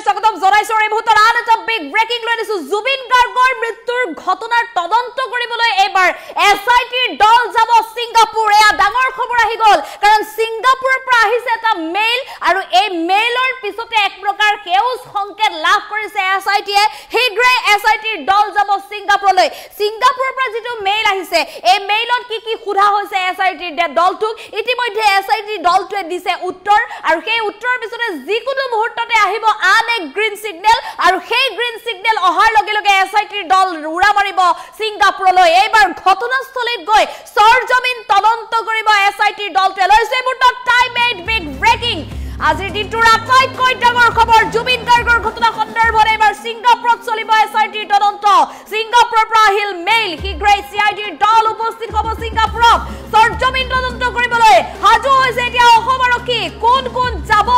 স্বাগতম জনাইছো এই মুহূৰ্তত আন এটা বিগ ব্ৰেকিং লৈ আনিছো জুবিন গাৰ্গৰ মৃত্যুৰ ঘটনাৰ তদন্ত কৰিবলৈ এবাৰ এছআইটিৰ দল যাব ছিংগাপুৰ এয়া ডাঙৰ খবৰ আহি গল কাৰণ ছিংগাপুৰৰ পৰা আহিছে এটা মেইল আৰু এই মেইলৰ পিছতে এক প্ৰকাৰ সেউজ সংকেত লাভ কৰিছে এছআইটিয়ে হিগ্ৰে এছআইটিৰ দল যাব ছিংগাপুৰলৈ ছিংগাপুৰৰ পৰা যেটো মেইল আহিছে এই মেইলত কি খুধা হৈছে এছআইটিৰ দলটোক ইতিমধ্যে এছআইটিৰ দলটোৱে দিছে উত্তৰ আৰু সেই উত্তৰৰ পিছতে যিকোনো মুহূৰ্ততে আহিব আন এক গ্ৰীণ সিগনেল আৰু সেই গ্ৰীণ সিগনেল অহাৰ লগে লগে এছআইটিৰ দল উৰা মাৰিব ছিংগাপুৰলৈ এইবাৰ ঘটনাস্থলীত গৈ সৰজমিন তদন্ত কৰিব এছআইটিৰ দলটোৱে লৈছে মুহূৰ্তত টাইম এইট বিগ ব্ৰেকিং আজিৰ দিনটোৰ আটাইতকৈ ডাঙৰ খবৰ জুবিন গাৰ্গৰ ঘটনা সন্দৰ্ভত এবাৰ ছিংগাপুৰত চলিব এছআইটিৰ তদন্ত ছিংগাপুৰৰ পৰা আহিল মেইল হিগ্ৰে চিআইডিৰ দল উপস্থিত হ'ব ছিংগাপুৰত সৰজমিন তদন্ত কৰিবলৈ হাজু হৈছে এতিয়া অসম আৰক্ষী কোন যাব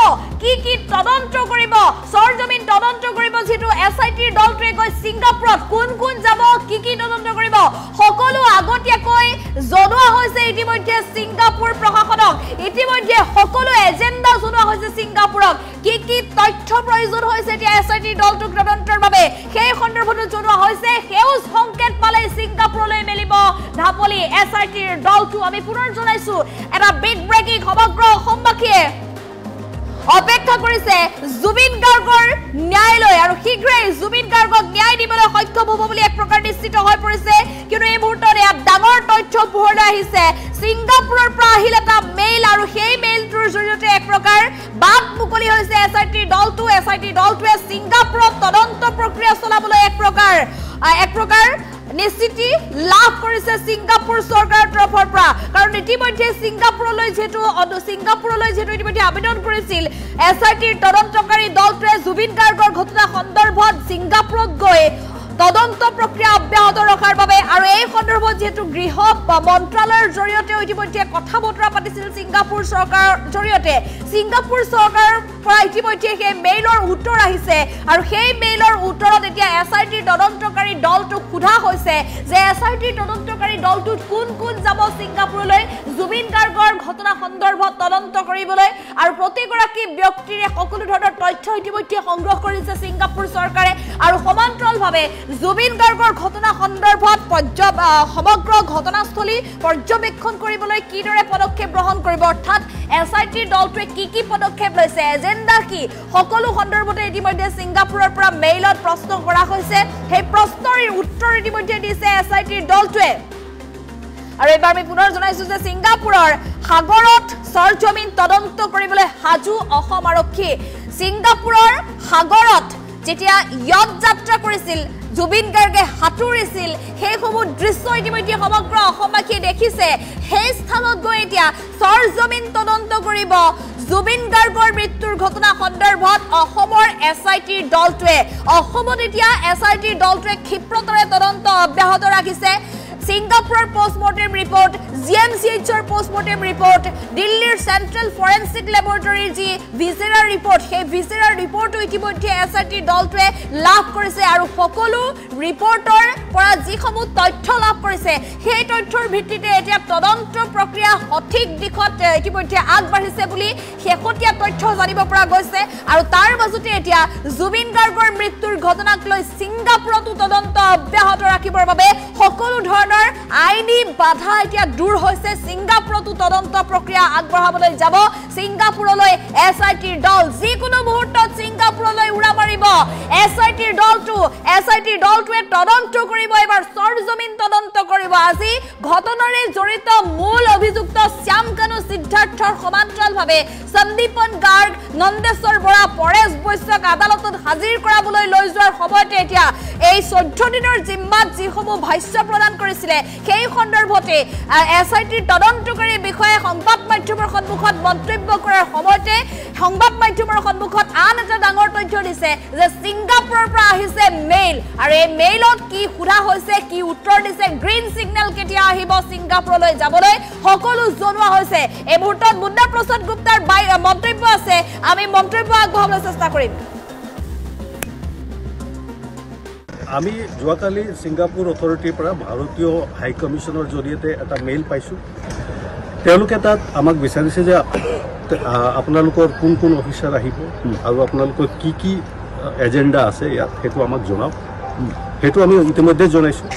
কি তদন্ত কৰিব সৰজমিন তদন্ত কৰিব যেটো এছআইটিৰ দলটোৱে গৈ ছিংগাপুৰত কোন যাব কি তদন্ত কৰিব সকলো আগতীয়াকৈ জনোৱা হৈছে ইতিমধ্যে ছিংগাপুৰ প্ৰশাসনক ইতিমধ্যে সকলো এজেন্ডা জনোৱা হৈছে ছিংগাপুৰক কি তথ্য প্ৰয়োজন হৈছে এতিয়া এছআইটিৰ দলটোক তদন্তৰ বাবে সেই সন্দৰ্ভত জনোৱা হৈছে সেউজ সংকেত পালে ছিংগাপুৰলৈ মেলিব ধাপলি এছআইটিৰ দলটো আমি পুনৰ জনাইছো এটা বিগ ব্ৰেকিং সমগ্ৰ অসমবাসীয়ে অপেক্ষা কৰিছে জুবিন গাৰ্গৰ ন্যায়ালয় আৰু শীঘ্ৰে জুবিন গাৰ্গক ন্যায় দিবলৈ সক্ষম হ'ব বুলি এক প্ৰকাৰ নিশ্চিত হৈ পৰিছে কিন্তু এই মুহূৰ্তত এক ডাঙৰ তথ্য পোহৰলৈ আহিছে ছিংগাপুৰৰ পৰা আহিল এটা মেইল আৰু সেই মেইলটোৰ জৰিয়তে এক প্ৰকাৰ বাট মুকলি হৈছে এছআইটিৰ দলটোৱে ছিংগাপুৰত তদন্ত প্ৰক্ৰিয়া চলাবলৈ এক প্ৰকাৰ নিশ্চিতি লাভ কৰিছে ছিংগাপুৰ চৰকাৰৰ তৰফৰ পৰা কাৰণ ইতিমধ্যে ছিংগাপুৰলৈ যেটো ইতিমধ্যে আবেদন কৰিছিল এছআইটিৰ তদন্তকাৰী দলটোৱে জুবিন গাৰ্গৰ ঘটনা সন্দৰ্ভত ছিংগাপুৰত গৈ তদন্ত প্ৰক্ৰিয়া অব্যাহত ৰখাৰ বাবে আৰু এই সন্দৰ্ভত যেটো গৃহ মন্ত্ৰালয়ৰ জৰিয়তে ইতিমধ্যে কথা বতৰা পাতিছিল ছিংগাপুৰ চৰকাৰৰ জৰিয়তে ছিংগাপুৰ চৰকাৰৰ পৰা ইতিমধ্যে সেই মেইলৰ উত্তৰ আহিছে আৰু সেই মেইলৰ উত্তৰত এতিয়া এছআইটিৰ তদন্তকাৰী দলটোক সোধা হৈছে যে এছআইটিৰ তদন্তকাৰী দলটোত কোন যাব ছিংগাপুৰলৈ জুবিন গাৰ্গৰ ঘটনা সন্দৰ্ভত তদন্ত কৰিবলৈ আৰু প্ৰতিগৰাকী ব্যক্তিৰে সকলো ধৰণৰ তথ্য ইতিমধ্যে সংগ্ৰহ কৰিছে ছিংগাপুৰ চৰকাৰে আৰু সমান্তৰালভাৱে জুবিন গাৰ্গৰ ঘটনা সন্দৰ্ভত সমগ্ৰ ঘটনাস্থলী পৰ্যবেক্ষণ কৰিবলৈ কিদৰে পদক্ষেপ গ্ৰহণ কৰিব অৰ্থাৎ এছআইটিৰ দলটোৱে কি পদক্ষেপ লৈছে এজেন্ডা কি সকলো সন্দৰ্ভতে ইতিমধ্যে ছিংগাপুৰৰ পৰা মেইলত প্ৰশ্ন কৰা হৈছে সেই প্ৰশ্নৰ উত্তৰ ইতিমধ্যে দিছে এছআইটিৰ দলটোৱে আৰু এবাৰ আমি পুনৰ জনাইছো যে ছিংগাপুৰৰ সাগৰত সৰজমিন তদন্ত কৰিবলৈ হাজু অসম আৰক্ষী ছিংগাপুৰৰ সাগৰত যেতিয়া য়ট যাত্ৰা কৰিছিল জুবিন গাৰ্গে হাতুৰিছিল সেই সমূহ দৃশ্য ইতিমধ্যে সমগ্ৰ অসমবাসীয়ে দেখিছে সেই স্থানত গৈ এতিয়া সৰজমিন তদন্ত কৰিব জুবিন গাৰ্গৰ মৃত্যুৰ ঘটনা সন্দৰ্ভত অসমৰ এছআইটিৰ দলটোৱে অসমত এতিয়া এছআইটিৰ দলটোৱে ক্ষিপ্ৰতাৰে তদন্ত অব্যাহত ৰাখিছে ছিংগাপুৰৰ পোষ্টমৰ্টেম ৰিপৰ্ট জিএমচিএইচৰ পোষ্টমৰ্টেম ৰিপৰ্ট দিল্লীৰ সেন্ট্ৰেল ফৰেনসিক ল্যাবৰেটৰীৰ যি ভিজেৰাৰ ৰিপৰ্ট সেই ভিজেৰাৰ ৰিপৰ্টটো ইতিমধ্যে এছআইটিৰ দলটোৱে লাভ কৰিছে আৰু সকলো ৰিপৰ্টৰ পৰা যিসমূহ তথ্য লাভ কৰিছে সেই তথ্যৰ ভিত্তিতে এতিয়া তদন্ত প্ৰক্ৰিয়া সঠিক দিশত ইতিমধ্যে আগবাঢ়িছে বুলি শেহতীয়া তথ্য জানিব পৰা গৈছে আৰু তাৰ মাজতে এতিয়া জুবিন গাৰ্গৰ মৃত্যুৰ ঘটনাক লৈ ছিংগাপুৰতো তদন্ত অব্যাহত ৰাখিবৰ বাবে সকলো ধৰণৰ আইনী বাধা এতিয়া দূৰ হৈছে ছিংগাপুৰতো তদন্ত প্ৰক্ৰিয়া আগবঢ়াবলৈ যাব ছিংগাপুৰলৈ এছআইটিৰ দল যিকোনো মুহূৰ্তত ছিংগাপুৰলৈ উৰা মাৰিব এছআইটিৰ দলটোৱে তদন্ত কৰিব এবাৰ সৰজমিন তদন্ত কৰিব আজি ঘটনাৰে জড়িত মূল অভিযুক্ত শ্যাম কানু সিদ্ধাৰ্থৰ সমান্তৰালভাৱে সন্দীপন গাৰ্গ নন্দেশ্বৰ বৰা পৰেশ বৈশ্যক আদালতত হাজিৰ কৰাবলৈ লৈ যোৱাৰ সময়তে এতিয়া এই 14 দিনৰ জিম্মাত যিসমূহ ভাষ্য প্ৰদান কৰিছিলে সেই সন্দৰ্ভতে এছআইটিৰ তদন্তকাৰী বিষয়ে সংবাদ মাধ্যমৰ সন্মুখত মন্তব্য কৰাৰ সময়তে সংবাদ মাধ্যমৰ সন্মুখত আন এটা ডাঙৰ তথ্য দিছে যে ছিংগাপুৰৰ পৰা আহিছে মেইল আৰু এই মেইলত কি সোধা হৈছে কি উত্তৰ দিছে গ্ৰীণ সিগনেল কেতিয়া আহিব ছিংগাপুৰলৈ যাবলৈ সকলো জনোৱা হৈছে এই মুহূৰ্তত মুন্না প্ৰসাদ গুপ্তাৰ মন্তব্য আছে আমি মন্তব্য আগবঢ়াবলৈ চেষ্টা কৰিম আমি যোৱাকালি ছিংগাপুৰ অথৰিটিৰ পৰা ভাৰতীয় হাই কমিছনৰ জৰিয়তে এটা মেইল পাইছোঁ তেওঁলোকে তাত আমাক বিচাৰিছে যে আপোনালোকৰ কোন অফিচাৰ আহিব আৰু আপোনালোকৰ কি এজেণ্ডা আছে ইয়াত সেইটো আমাক জনাওক সেইটো আমি ইতিমধ্যে জনাইছোঁ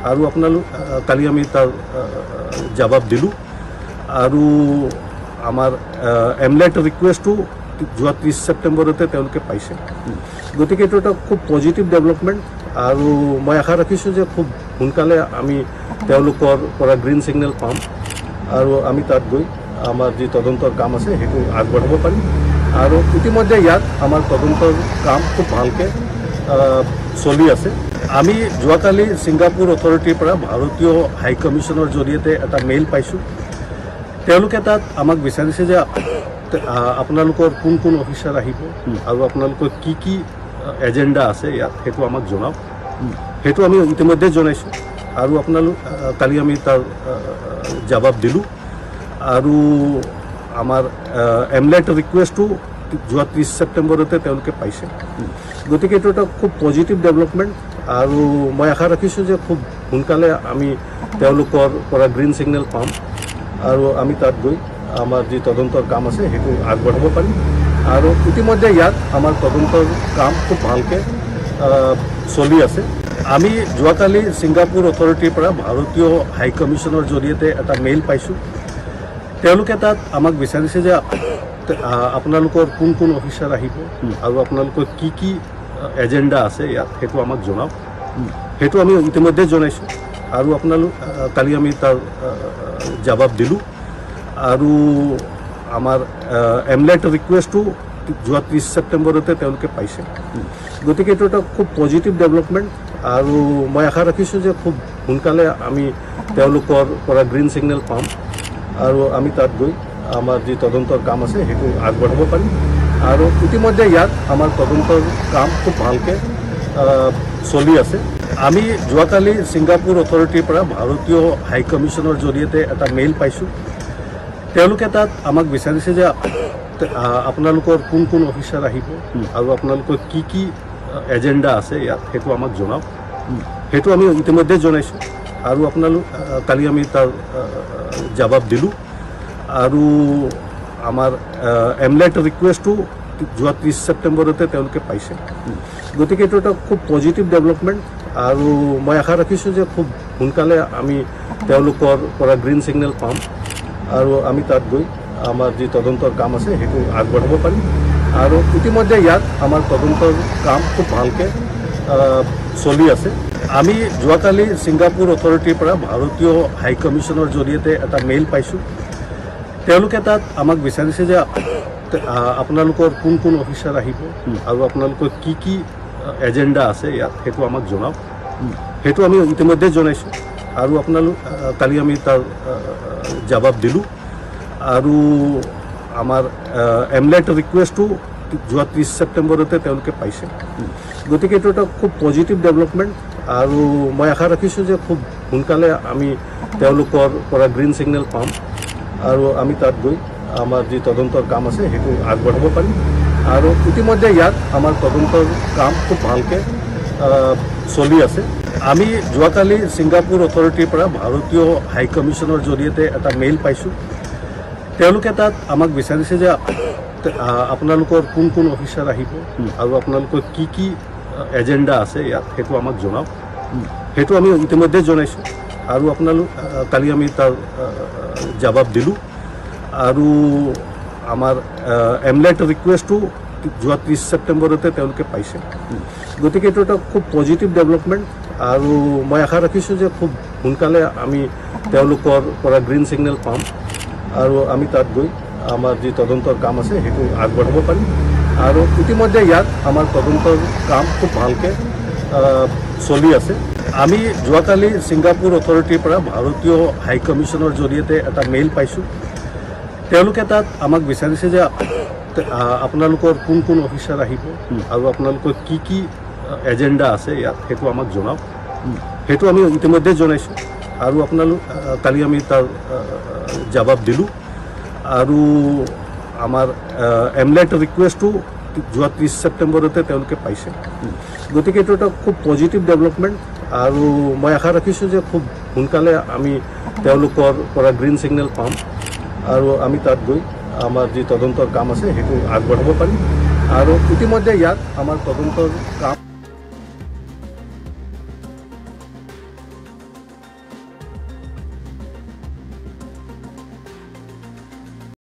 আৰু আপোনালোক কালি আমি তাৰ জবাব দিলোঁ আৰু আমাৰ এমলেট ৰিকুৱেষ্টটো যোৱা 30 ছেপ্টেম্বৰতে তেওঁলোকে পাইছে গতিকে এইটো এটা খুব পজিটিভ ডেভেলপমেণ্ট আৰু মই আশা ৰাখিছোঁ যে খুব সোনকালে আমি তেওঁলোকৰ পৰা গ্ৰীণ ছিগনেল পাম আৰু আমি তাত গৈ আমাৰ যি তদন্তৰ কাম আছে সেইটো আগবঢ়াব পাৰিম আৰু ইতিমধ্যে ইয়াত আমাৰ তদন্তৰ কাম খুব ভালকৈ চলি আছে আমি যোৱাকালি ছিংগাপুৰ অথৰিটিৰ পৰা ভাৰতীয় হাই কমিশ্যনৰ জৰিয়তে এটা মেইল পাইছোঁ তেওঁলোকে তাত আমাক বিচাৰিছে যে আপোনালোকৰ কোন কোন অফিচাৰ আহিব আৰু আপোনালোকৰ কি কি এজেণ্ডা আছে ইয়াত সেইটো আমাক জনাওক সেইটো আমি ইতিমধ্যে জনাইছোঁ আৰু আপোনালোক কালি আমি তাৰ জবাব দিলোঁ আৰু আমাৰ এমলেট ৰিকুৱেষ্টটো যোৱা 30 ছেপ্টেম্বৰতে তেওঁলোকে পাইছে গতিকে এইটো এটা খুব পজিটিভ ডেভেলপমেণ্ট আৰু মই আশা ৰাখিছোঁ যে খুব সোনকালে আমি তেওঁলোকৰ পৰা গ্ৰীণ ছিগনেল পাম আৰু আমি তাত গৈ আমাৰ যি তদন্তৰ কাম আছে সেইটো আগবঢ়াব পাৰিম আৰু ইতিমধ্যে ইয়াত আমাৰ তদন্তৰ কাম খুব ভালকৈ চলি আছে আমি যোৱাকালি ছিংগাপুৰ অথৰিটিৰ পৰা ভাৰতীয় হাই কমিশ্যনৰ জৰিয়তে এটা মেইল পাইছোঁ তেওঁলোকে তাত আমাক বিচাৰিছে যে আপোনালোকৰ কোন কোন অফিচাৰ আহিব আৰু আপোনালোকৰ কি কি এজেণ্ডা আছে ইয়াত সেইটো আমাক জনাওক সেইটো আমি ইতিমধ্যে জনাইছোঁ আৰু আপোনালোক কালি আমি তাৰ জবাব দিলোঁ আৰু আমাৰ এমলেট ৰিকুৱেষ্টটো যোৱা 30 ছেপ্টেম্বৰতে তেওঁলোকে পাইছে গতিকে এইটো এটা খুব পজিটিভ ডেভেলপমেণ্ট আৰু মই আশা ৰাখিছোঁ যে খুব সোনকালে আমি তেওঁলোকৰ পৰা গ্ৰীণ ছিগনেল পাম আৰু আমি তাত গৈ আমাৰ যি তদন্তৰ কাম আছে সেইটো আগবঢ়াব পাৰিম আৰু ইতিমধ্যে ইয়াত আমাৰ তদন্তৰ কাম খুব ভালকৈ চলি আছে আমি যোৱাকালি ছিংগাপুৰ অথৰিটিৰ পৰা ভাৰতীয় হাই কমিশ্যনৰ জৰিয়তে এটা মেইল পাইছোঁ তেওঁলোকে তাত আমাক বিচাৰিছে যে আপোনালোকৰ কোন কোন অফিচাৰ আহিব আৰু আপোনালোকৰ কি কি এজেণ্ডা আছে ইয়াত সেইটো আমাক জনাওক সেইটো আমি ইতিমধ্যে জনাইছোঁ আৰু আপোনালোক কালি আমি তাৰ জবাব দিলোঁ আৰু আমাৰ এমলেট ৰিকুৱেষ্টটো যোৱা 30 ছেপ্টেম্বৰতে তেওঁলোকে পাইছে গতিকে এইটো এটা খুব পজিটিভ ডেভেলপমেণ্ট আৰু মই আশা ৰাখিছোঁ যে খুব সোনকালে আমি তেওঁলোকৰ পৰা গ্ৰীণ ছিগনেল পাম আৰু আমি তাত গৈ আমাৰ যি তদন্তৰ কাম আছে সেইটো আগবঢ়াব পাৰিম আৰু ইতিমধ্যে ইয়াত আমাৰ তদন্তৰ কাম খুব ভালকৈ চলি আছে আমি যোৱাকালি ছিংগাপুৰ অথৰিটিৰ পৰা ভাৰতীয় হাই কমিশ্যনৰ জৰিয়তে এটা মেইল পাইছোঁ তেওঁলোকে তাত আমাক বিচাৰিছে যে আপোনালোকৰ কোন কোন অফিচাৰ আহিব আৰু আপোনালোকৰ কি কি এজেণ্ডা আছে ইয়াত সেইটো আমাক জনাওক সেইটো আমি ইতিমধ্যে জনাইছোঁ আৰু আপোনালোক কালি আমি তাৰ জবাব দিলোঁ আৰু আমাৰ এমলেট ৰিকুৱেষ্টটো যোৱা 30 ছেপ্টেম্বৰতে তেওঁলোকে পাইছে গতিকে এইটো এটা খুব পজিটিভ ডেভেলপমেণ্ট আৰু মই আশা ৰাখিছোঁ যে খুব সোনকালে আমি তেওঁলোকৰ পৰা গ্ৰীণ ছিগনেল পাম আৰু আমি তাত গৈ আমাৰ যি তদন্তৰ কাম আছে সেইটো আগবঢ়াব পাৰিম আৰু ইতিমধ্যে ইয়াত আমাৰ তদন্তৰ কাম খুব ভালকৈ চলি আছে আমি যোৱাকালি ছিংগাপুৰ অথৰিটিৰ পৰা ভাৰতীয় হাই কমিশ্যনৰ জৰিয়তে এটা মেইল পাইছোঁ তেওঁলোকে তাত আমাক বিচাৰিছে যে আপোনালোকৰ কোন কোন অফিচাৰ আহিব আৰু আপোনালোকৰ কি কি এজেণ্ডা আছে ইয়াত সেইটো আমাক জনাওক সেইটো আমি ইতিমধ্যে জনাইছোঁ আৰু আপোনালোক কালি আমি তাৰ জবাব দিলোঁ আৰু আমাৰ এমলেট ৰিকুৱেষ্টটো যোৱা 30 ছেপ্টেম্বৰতে তেওঁলোকে পাইছে গতিকে এইটো এটা খুব পজিটিভ ডেভেলপমেণ্ট আৰু মই আশা ৰাখিছোঁ যে খুব সোনকালে আমি তেওঁলোকৰ পৰা গ্ৰীণ ছিগনেল পাম আৰু আমি তাত গৈ আমাৰ যি তদন্তৰ কাম আছে সেইটো আগবঢ়াব পাৰিম আৰু ইতিমধ্যে ইয়াত আমাৰ তদন্তৰ কাম খুব ভালকৈ চলি আছে আমি যোৱাকালি ছিংগাপুৰ অথৰিটিৰ পৰা ভাৰতীয় হাই কমিশ্যনৰ জৰিয়তে এটা মেইল পাইছোঁ তেওঁলোকে তাত আমাক বিচাৰিছে যে আপোনালোকৰ কোন কোন অফিচাৰ আহিব আৰু আপোনালোকৰ কি কি এজেণ্ডা আছে ইয়াত সেইটো আমাক জনাওক সেইটো আমি ইতিমধ্যে জনাইছোঁ আৰু আপোনালোক কালি আমি তাৰ জবাব দিলোঁ আৰু আমাৰ এমলেট ৰিকুৱেষ্টটো যোৱা 30 ছেপ্টেম্বৰতে তেওঁলোকে পাইছে গতিকে এইটো এটা খুব পজিটিভ ডেভেলপমেণ্ট আৰু মই আশা ৰাখিছোঁ যে খুব সোনকালে আমি তেওঁলোকৰ পৰা গ্ৰীণ ছিগনেল পাম আৰু আমি তাত গৈ আমাৰ যি তদন্তৰ কাম আছে সেইটো আগবঢ়াব পাৰিম আৰু ইতিমধ্যে ইয়াত আমাৰ তদন্তৰ কাম